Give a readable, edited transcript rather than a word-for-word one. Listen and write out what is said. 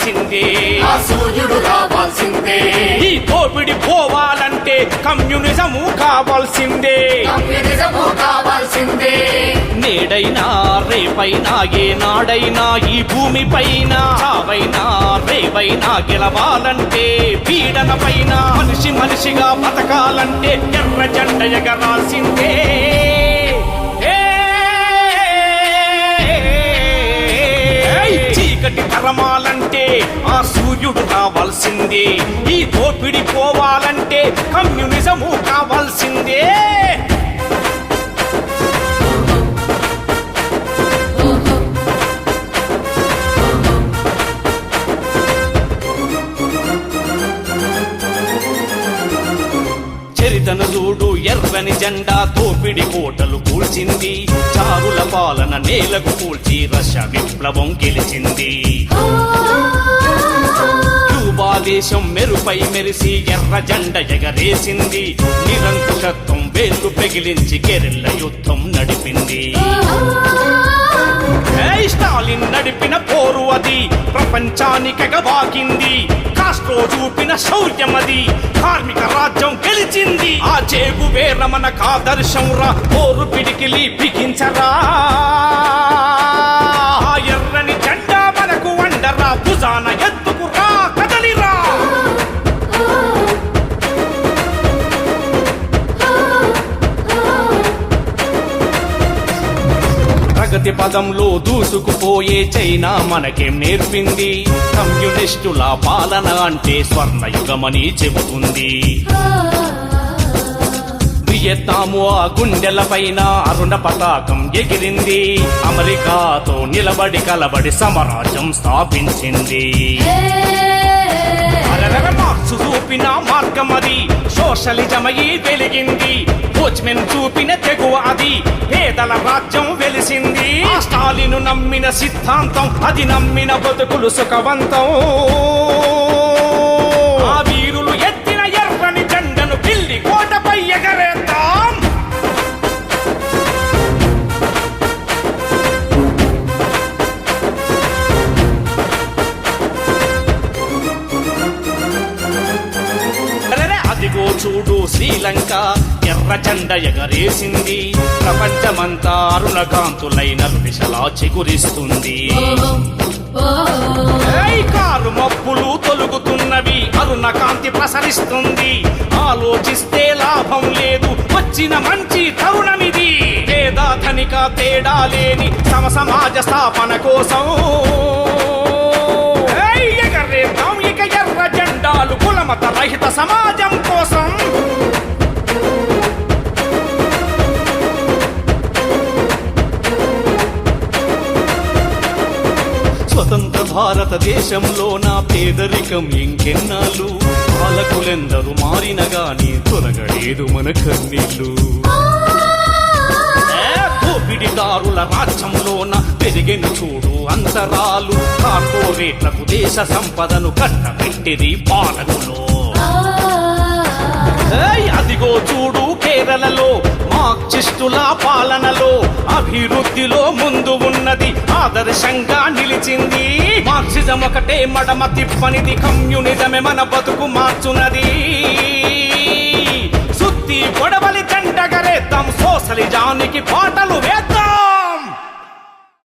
రావాల్సిందే, ఆ సూర్యుడు రావాల్సిందే. ఈ దోపిడి పోవాలంటే కమ్యూనిజము కావాల్సిందే, కమ్యూనిజము కావాల్సిందే. నేడైనా రేపైనా ఏనాడైనా ఈ భూమి పైన చావైనా రేవైనా గెలవాలంటే పీడన పైన మనిషి మనిషిగా బతకాలంటే ఎర్ర జెండ ఎగరాల్సిందే. చీకటి తరమాలంటే ఆ సూర్యుడు రావాల్సిందే, ఈ దోపిడి పోవాలంటే కమ్యూనిజము కావాల్సిందే. చరితను చూడు ఎర్రని జెండా దోపిడి కోటలు కూల్చింది, చారుల పాలన నేలకు కూల్చి రష్యా విప్లవం గెలిచింది. క్యూబా దేశం మెరుపై మెరిసి ఎర్ర జెండ ఎగరేసింది, నిరంకుశత్వం వేళ్లు పెగిలించి గెరిల్ల యుద్ధం నడిపింది. స్టాలిన్ నడిపిన పోరు అది ప్రపంచానికెగబాకింది, కాస్ట్రో చూపిన శౌర్యమది కార్మిక రాజ్యం గెలిచింది. ఆ చేగువేర మనకు ఆదర్శం రా, పోరు పిడికిలి బిగించరా, ఆ ఎర్రని జెండా మనకు వండరా, భుజాన ఎత్తుకురా కదలిరా. ప్రగతి పదంలో దూసుకుపోయే చైనా మనకేం నేర్పింది, కమ్యూనిస్టుల పాలన అంటే స్వర్ణయుగమని చెబుతుంది. వియత్నాము ఆ గుండెల పైన అరుణ పతాకం ఎగిరింది, అమెరికాతో నిలబడి కలబడి సమరాజ్యం స్థాపించింది. మార్క్స్ చూపిన మార్గం అది సోషలిజమయి వెలిగింది, కోచ్మెన్ చూపిన తెగువ అది పేదల రాజ్యం వెలిసింది. స్టాలిను నమ్మిన సిద్ధాంతం అది నమ్మిన బతుకులు సుఖవంతం. ఆ వీరులు ఎత్తిన ఎర్రని జెండను పిల్లి కోటపై ఎగరేద్దాం. అదిగో చూడు శ్రీలంక ఎర్ర జెండ ఎగరేసింది, ప్రపంచమంతా అరుణకాంతులైన దిశలా చిగురిస్తుంది. కారు మబ్బులు తొలుగుతున్నవి అరుణ కాంతి ప్రసరిస్తుంది, ఆలోచిస్తే లాభం లేదు వచ్చిన మంచి తరుణమిది. పేద ధనిక తేడా లేని సమ సమాజ స్థాపన కోసం ఎగరేద్దాం ఇక ఎర్ర జెండాలు, కులమత రహిత సమాజం కోసం. స్వతంత్ర భారతదేశంలో నా పేదరికం ఇంకెన్నాళ్ళు, పాలకులెందరూ మారిన గాని తొలగలేదు మన కన్నీళ్ళు. దోపిడిదారుల రాజ్యంలోన పెరిగెను చూడు అంతరాలు, కార్పొరేట్లకు దేశ సంపదను కట్టబెట్టిది పాలకులు. అదిగో చూడు కేరళలో మార్క్సిస్టుల పాలనలో అభివృద్ధిలో ముందు ఉన్నది, ఆదర్శంగా నిలిచింది. మార్క్సిజం ఒకటే మడమ తిప్పనిది, కమ్యూనిజమే మన బతుకు మార్చున్నది. సుత్తి గొడవలి జెండగరేద్దాం, సోషలిజానికి పాటలు వేద్దాం.